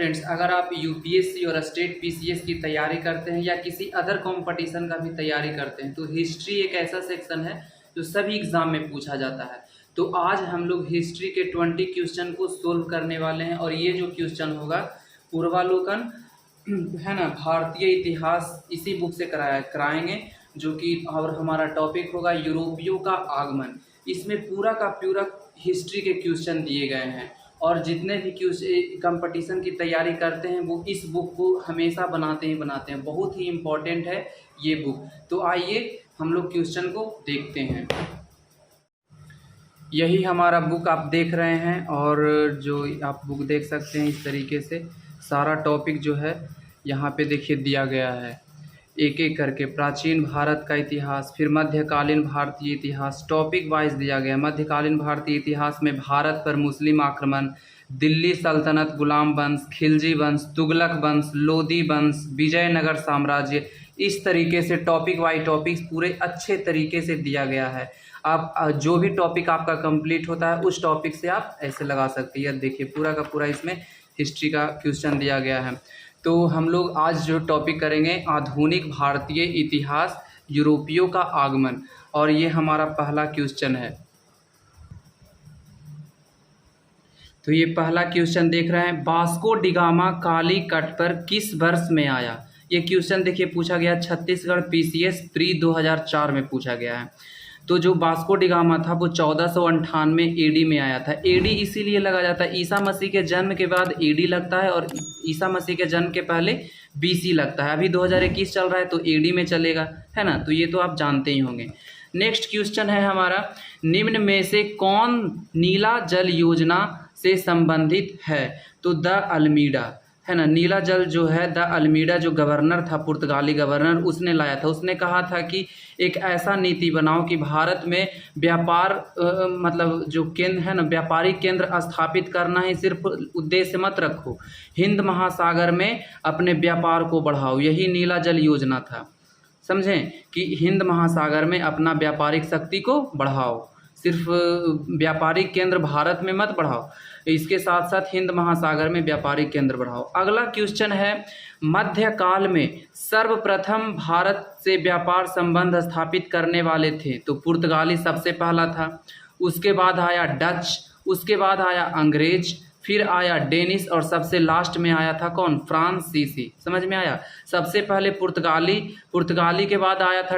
Friends, अगर आप UPSC और स्टेट पीसीएस की तैयारी करते हैं या किसी अदर कंपटीशन का भी तैयारी करते हैं तो हिस्ट्री एक ऐसा सेक्शन है जो सभी एग्जाम में पूछा जाता है। तो आज हम लोग हिस्ट्री के 20 क्वेश्चन को सोल्व करने वाले हैं और ये जो क्वेश्चन होगा पूर्वालोकन है ना, भारतीय इतिहास इसी बुक से कराएंगे जो कि और हमारा टॉपिक होगा यूरोपियों का आगमन। इसमें पूरा का पूरा हिस्ट्री के क्वेश्चन दिए गए हैं और जितने भी कंपटीशन की तैयारी करते हैं वो इस बुक को हमेशा बनाते हैं। बहुत ही इम्पोर्टेंट है ये बुक। तो आइए हम लोग क्वेश्चन को देखते हैं। यही हमारा बुक आप देख रहे हैं और जो आप बुक देख सकते हैं इस तरीके से सारा टॉपिक जो है यहाँ पे देखिए दिया गया है एक एक करके। प्राचीन भारत का इतिहास, फिर मध्यकालीन भारतीय इतिहास, टॉपिक वाइज दिया गया। मध्यकालीन भारतीय इतिहास में भारत पर मुस्लिम आक्रमण, दिल्ली सल्तनत, गुलाम वंश, खिलजी वंश, तुगलक वंश, लोदी वंश, विजयनगर साम्राज्य, इस तरीके से टॉपिक वाइज टॉपिक्स पूरे अच्छे तरीके से दिया गया है। आप जो भी टॉपिक आपका कंप्लीट होता है उस टॉपिक से आप ऐसे लगा सकते हैं। देखिए पूरा का पूरा इसमें हिस्ट्री का क्वेश्चन दिया गया है। तो हम लोग आज जो टॉपिक करेंगे आधुनिक भारतीय इतिहास, यूरोपियों का आगमन, और ये हमारा पहला क्वेश्चन है। तो ये पहला क्वेश्चन देख रहे हैं, वास्को डिगामा काली कट पर किस वर्ष में आया। ये क्वेश्चन देखिए पूछा गया छत्तीसगढ़ पीसीएस प्री 2004 में पूछा गया है। तो जो वास्को डिगामा था वो 1498 एडी में आया था। एडी इसीलिए लगा जाता है, ईसा मसीह के जन्म के बाद एडी लगता है और ईसा मसीह के जन्म के पहले बीसी लगता है। अभी 2021 चल रहा है तो एडी में चलेगा, है ना। तो ये तो आप जानते ही होंगे। नेक्स्ट क्वेश्चन है हमारा, निम्न में से कौन नीला जल योजना से संबंधित है। तो द अल्मीडा, है ना। नीला जल जो है द अल्मीडा जो गवर्नर था, पुर्तगाली गवर्नर, उसने लाया था। उसने कहा था कि एक ऐसा नीति बनाओ कि भारत में व्यापार मतलब जो केंद्र है ना, व्यापारिक केंद्र स्थापित करना ही सिर्फ उद्देश्य मत रखो, हिंद महासागर में अपने व्यापार को बढ़ाओ। यही नीला जल योजना था, समझें, कि हिंद महासागर में अपना व्यापारिक शक्ति को बढ़ाओ, सिर्फ व्यापारिक केंद्र भारत में मत बढ़ाओ, इसके साथ साथ हिंद महासागर में व्यापारिक केंद्र बढ़ाओ। अगला क्वेश्चन है, मध्यकाल में सर्वप्रथम भारत से व्यापार संबंध स्थापित करने वाले थे। तो पुर्तगाली सबसे पहला था, उसके बाद आया डच, उसके बाद आया अंग्रेज, फिर आया डेनिश और सबसे लास्ट में आया था कौन, फ्रांसीसी। समझ में आया। सबसे पहले पुर्तगाली के बाद आया था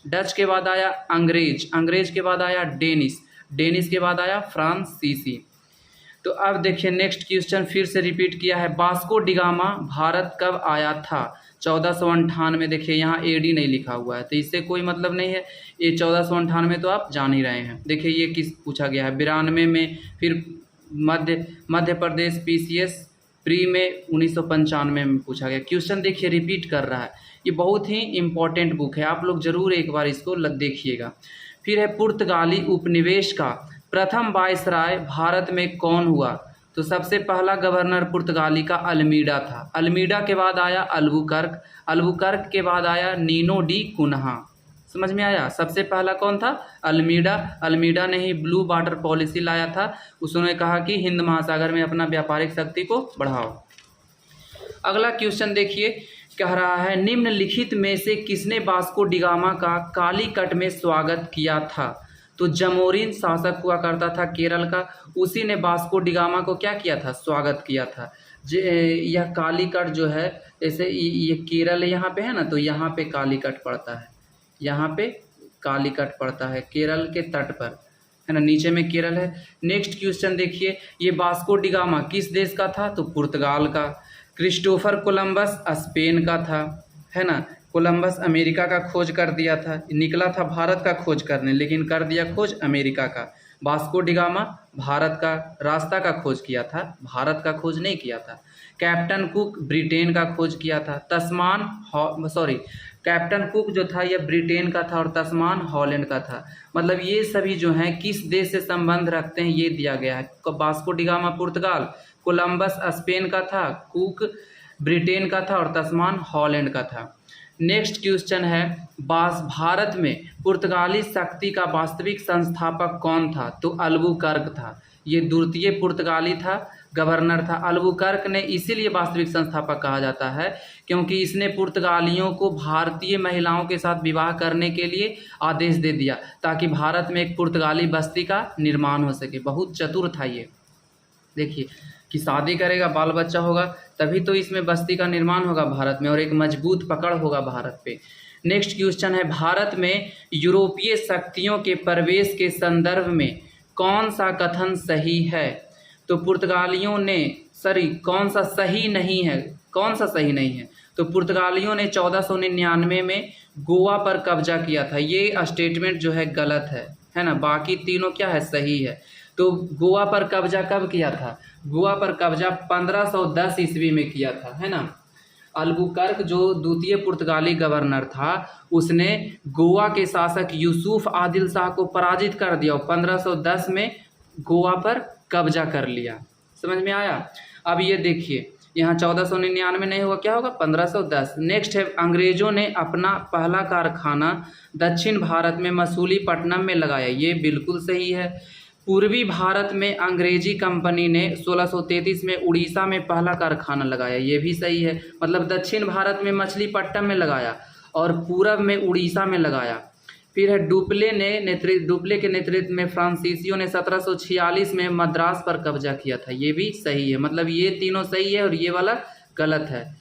डच के बाद आया अंग्रेज के बाद आया डेनिश के बाद आया फ्रांसीसी। तो अब देखिए नेक्स्ट क्वेश्चन फिर से रिपीट किया है, वास्को डिगामा भारत कब आया था। 1498। देखिए यहाँ एडी नहीं लिखा हुआ है तो इससे कोई मतलब नहीं है। ये 1498 तो आप जान ही रहे हैं। देखिए ये किस पूछा गया है, 92 में, फिर मध्य प्रदेश पीसीएस प्री में 1995 में पूछा गया। क्वेश्चन देखिए रिपीट कर रहा है। ये बहुत ही इम्पोर्टेंट बुक है, आप लोग जरूर एक बार इसको देखिएगा। फिर है, पुर्तगाली उपनिवेश का प्रथम वायसराय भारत में कौन हुआ। तो सबसे पहला गवर्नर पुर्तगाली का अल्मीडा था। अल्मीडा के बाद आया अल्बुकर्क के बाद आया नीनो डी कुन्हा। समझ में आया। सबसे पहला कौन था, अल्मीडा ने ही ब्लू वाटर पॉलिसी लाया था। उसने कहा कि हिंद महासागर में अपना व्यापारिक शक्ति को बढ़ाओ। अगला क्वेश्चन देखिए, कह रहा है, निम्नलिखित में से किसने वास्को डिगामा का कालीकट में स्वागत किया था। तो जमोरिन शासक हुआ करता था केरल का, उसी ने वास्को डिगामा को क्या किया था, स्वागत किया था। यह कालीकट जो है, जैसे ये केरल यहाँ पे है ना, तो यहाँ पे कालीकट पड़ता है, यहाँ पे कालीकट पड़ता है केरल के तट पर, है ना, नीचे में केरल है। नेक्स्ट क्वेश्चन देखिए, ये वास्को डिगामा किस देश का था। तो पुर्तगाल का। क्रिस्टोफर कोलंबस स्पेन का था, है ना। कोलंबस अमेरिका का खोज कर दिया था, निकला था भारत का खोज करने लेकिन कर दिया खोज अमेरिका का। वास्को डिगामा भारत का रास्ता का खोज किया था, भारत का खोज नहीं किया था। कैप्टन कुक ब्रिटेन का खोज किया था। कैप्टन कुक जो था यह ब्रिटेन का था और तस्मान हॉलैंड का था। मतलब ये सभी जो हैं किस देश से संबंध रखते हैं ये दिया गया है। वास्को डिगामा पुर्तगाल, कोलंबस स्पेन का था, कुक ब्रिटेन का था और तस्मान हॉलैंड का था। नेक्स्ट क्वेश्चन है, भारत में पुर्तगाली शक्ति का वास्तविक संस्थापक कौन था। तो अल्बुकर्क था। ये द्वितीय पुर्तगाली था गवर्नर था। अल्बुकर्क ने इसीलिए वास्तविक संस्थापक कहा जाता है क्योंकि इसने पुर्तगालियों को भारतीय महिलाओं के साथ विवाह करने के लिए आदेश दे दिया ताकि भारत में एक पुर्तगाली बस्ती का निर्माण हो सके। बहुत चतुर था ये। देखिए कि शादी करेगा, बाल बच्चा होगा, तभी तो इसमें बस्ती का निर्माण होगा भारत में और एक मजबूत पकड़ होगा भारत पे। नेक्स्ट क्वेश्चन है, भारत में यूरोपीय शक्तियों के प्रवेश के संदर्भ में कौन सा कथन सही है? तो पुर्तगालियों ने कौन सा सही नहीं है? तो पुर्तगालियों ने 1499 में गोवा पर कब्जा किया था। ये स्टेटमेंट जो है गलत है ना। बाकी तीनों क्या है, सही है। तो गोवा पर कब्जा कब किया था? गोवा पर कब्जा 1510 ईस्वी में किया था, है ना। अल्बुकर्क जो द्वितीय पुर्तगाली गवर्नर था, उसने गोवा के शासक यूसुफ आदिल शाह को पराजित कर दिया और 1510 में गोवा पर कब्जा कर लिया। समझ में आया? अब ये देखिए यहाँ 1499 नहीं होगा, क्या होगा? 1510। नेक्स्ट है, अंग्रेजों ने अपना पहला कारखाना दक्षिण भारत में मसूलीपट्टनम में लगाया। ये बिल्कुल सही है। पूर्वी भारत में अंग्रेजी कंपनी ने 1633 में उड़ीसा में पहला कारखाना लगाया। ये भी सही है। मतलब दक्षिण भारत में मछलीपट्टनम में लगाया और पूरब में उड़ीसा में लगाया। फिर है, डुप्ले के नेतृत्व में फ्रांसीसियों ने 1746 में मद्रास पर कब्जा किया था। ये भी सही है। मतलब ये तीनों सही है और ये वाला गलत है।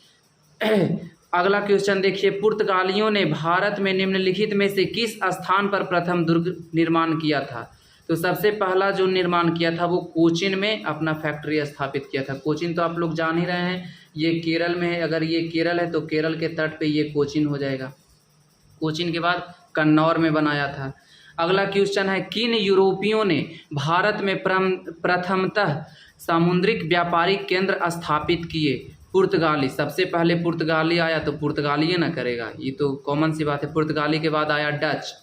अगला क्वेश्चन देखिए, पुर्तगालियों ने भारत में निम्नलिखित में से किस स्थान पर प्रथम दुर्ग निर्माण किया था? तो सबसे पहला जो निर्माण किया था वो कोचीन में अपना फैक्ट्री स्थापित किया था। कोचीन तो आप लोग जान ही रहे हैं, ये केरल में है। अगर ये केरल है तो केरल के तट पे ये कोचीन हो जाएगा। कोचीन के बाद कन्नौर में बनाया था। अगला क्वेश्चन है, किन यूरोपियों ने भारत में प्रथमतः सामुद्रिक व्यापारिक केंद्र स्थापित किए? पुर्तगाली। सबसे पहले पुर्तगाली आया तो पुर्तगाली ना करेगा, ये तो कॉमन सी बात है। पुर्तगाली के बाद आया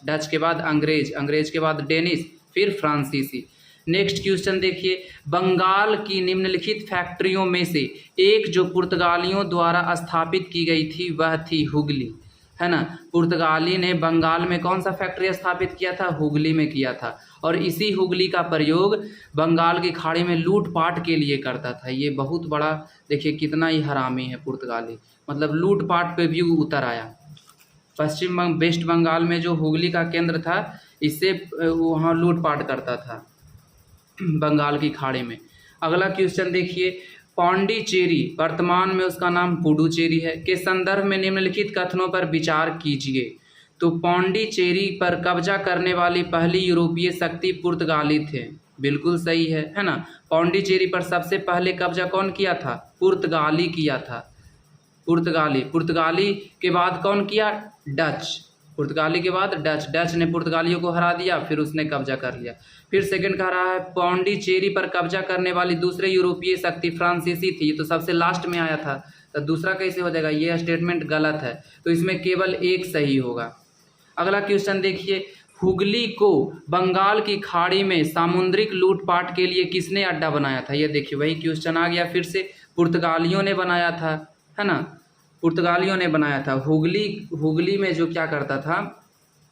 डच के बाद अंग्रेज के बाद डेनिश, फिर फ्रांसीसी। नेक्स्ट क्वेश्चन देखिए, बंगाल की निम्नलिखित फैक्ट्रियों में से एक जो पुर्तगालियों द्वारा स्थापित की गई थी वह थी हुगली, है ना। पुर्तगाली ने बंगाल में कौन सा फैक्ट्री स्थापित किया था? हुगली में किया था। और इसी हुगली का प्रयोग बंगाल की खाड़ी में लूटपाट के लिए करता था। ये बहुत बड़ा, देखिए कितना ही हरामी है पुर्तगाली, मतलब लूटपाट पे भी उतर आया। वेस्ट बंगाल में जो हुगली का केंद्र था, इससे वहाँ लूटपाट करता था बंगाल की खाड़ी में। अगला क्वेश्चन देखिए, पौंडीचेरी, वर्तमान में उसका नाम पुडुचेरी है, के संदर्भ में निम्नलिखित कथनों पर विचार कीजिए। तो पौंडीचेरी पर कब्जा करने वाली पहली यूरोपीय शक्ति पुर्तगाली थे। बिल्कुल सही है ना। पौंडीचेरी पर सबसे पहले कब्जा कौन किया था? पुर्तगाली किया था। पुर्तगाली के बाद कौन किया? डच। पुर्तगाली के बाद डच ने पुर्तगालियों को हरा दिया, फिर उसने कब्जा कर लिया। फिर सेकंड कह रहा है, पौंडीचेरी पर कब्जा करने वाली दूसरे यूरोपीय शक्ति फ्रांसीसी थी। तो सबसे लास्ट में आया था, तो दूसरा कैसे हो जाएगा? ये स्टेटमेंट गलत है, तो इसमें केवल एक सही होगा। अगला क्वेश्चन देखिए, हुगली को बंगाल की खाड़ी में सामुद्रिक लूटपाट के लिए किसने अड्डा बनाया था? ये देखिए वही क्वेश्चन आ गया फिर से। पुर्तगालियों ने बनाया था, है ना। पुर्तगालियों ने बनाया था। हुगली में जो क्या करता था,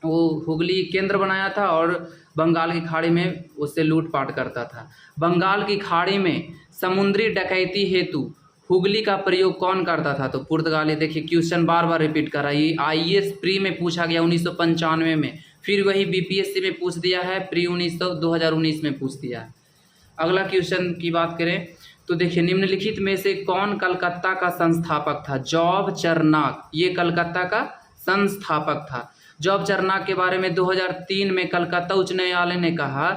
वो हुगली केंद्र बनाया था और बंगाल की खाड़ी में उससे लूटपाट करता था। बंगाल की खाड़ी में समुद्री डकैती हेतु हुगली का प्रयोग कौन करता था? तो पुर्तगाली। देखिए क्वेश्चन बार बार रिपीट कर रहा है। ये IAS प्री में पूछा गया 1995 में, फिर वही BPSC में पूछ दिया है, प्री 2019 में पूछ दिया है। अगला क्वेश्चन की बात करें तो देखिए, निम्नलिखित में से कौन कलकत्ता का संस्थापक था? जॉब चरनाक, ये कलकत्ता का संस्थापक था। जॉब चरनाक के बारे में 2003 में कलकत्ता उच्च न्यायालय ने कहा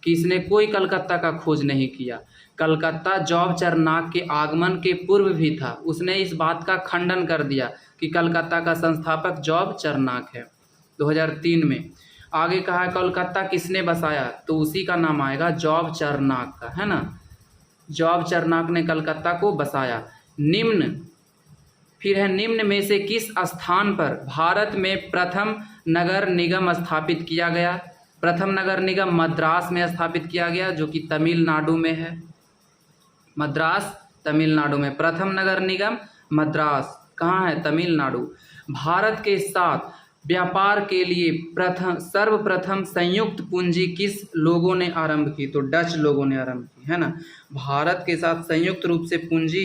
कि इसने कोई कलकत्ता का खोज नहीं किया। कलकत्ता जॉब चरनाक के आगमन के पूर्व भी था। उसने इस बात का खंडन कर दिया कि कलकत्ता का संस्थापक जॉब चरनाक है 2003 में। आगे कहा कोलकाता किसने बसाया? तो उसी का नाम आएगा जॉब चरनाक का, है ना। जॉब चरनाक ने कलकत्ता को बसाया। निम्न में से किस स्थान पर भारत में प्रथम नगर निगम स्थापित किया गया? प्रथम नगर निगम मद्रास में स्थापित किया गया, जो कि तमिलनाडु में है। मद्रास तमिलनाडु में प्रथम नगर निगम मद्रास कहाँ है? तमिलनाडु। भारत के साथ व्यापार के लिए सर्वप्रथम संयुक्त पूंजी किस लोगों ने आरंभ की? तो डच लोगों ने आरंभ की, है ना। भारत के साथ संयुक्त रूप से पूंजी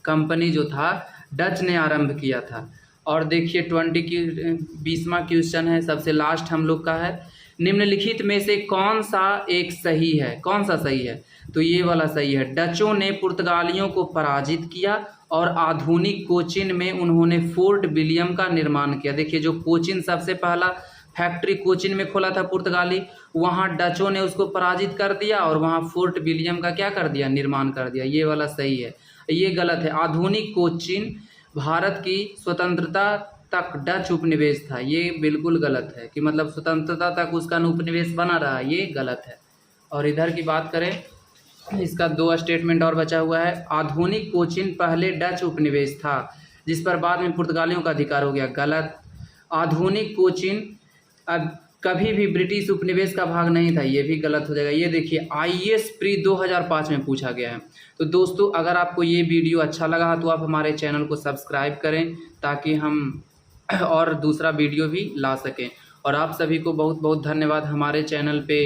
कंपनी जो था डच ने आरंभ किया था। और देखिए 20वां क्वेश्चन है, सबसे लास्ट हम लोग का है। निम्नलिखित में से कौन सा एक सही है? कौन सा सही है? तो ये वाला सही है। डचों ने पुर्तगालियों को पराजित किया और आधुनिक कोचिन में उन्होंने फोर्ट विलियम का निर्माण किया। देखिए जो कोचिन सबसे पहला फैक्ट्री कोचिन में खोला था पुर्तगाली, वहाँ डचों ने उसको पराजित कर दिया और वहाँ फोर्ट विलियम का क्या कर दिया? निर्माण कर दिया। ये वाला सही है, ये गलत है। आधुनिक कोचिन भारत की स्वतंत्रता तक डच उपनिवेश था। ये बिल्कुल गलत है कि मतलब स्वतंत्रता तक उसका उपनिवेश बना रहा, ये गलत है। और इधर की बात करें, इसका 2 स्टेटमेंट और बचा हुआ है। आधुनिक कोचिन पहले डच उपनिवेश था जिस पर बाद में पुर्तगालियों का अधिकार हो गया, गलत। आधुनिक कोचिन अब कभी भी ब्रिटिश उपनिवेश का भाग नहीं था, ये भी गलत हो जाएगा। ये देखिए IAS प्री 2005 में पूछा गया है। तो दोस्तों अगर आपको ये वीडियो अच्छा लगा तो आप हमारे चैनल को सब्सक्राइब करें ताकि हम और दूसरा वीडियो भी ला सकें। और आप सभी को बहुत बहुत धन्यवाद। हमारे चैनल पे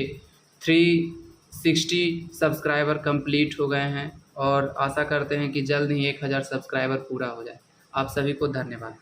360 सब्सक्राइबर कंप्लीट हो गए हैं और आशा करते हैं कि जल्द ही 1000 सब्सक्राइबर पूरा हो जाए। आप सभी को धन्यवाद।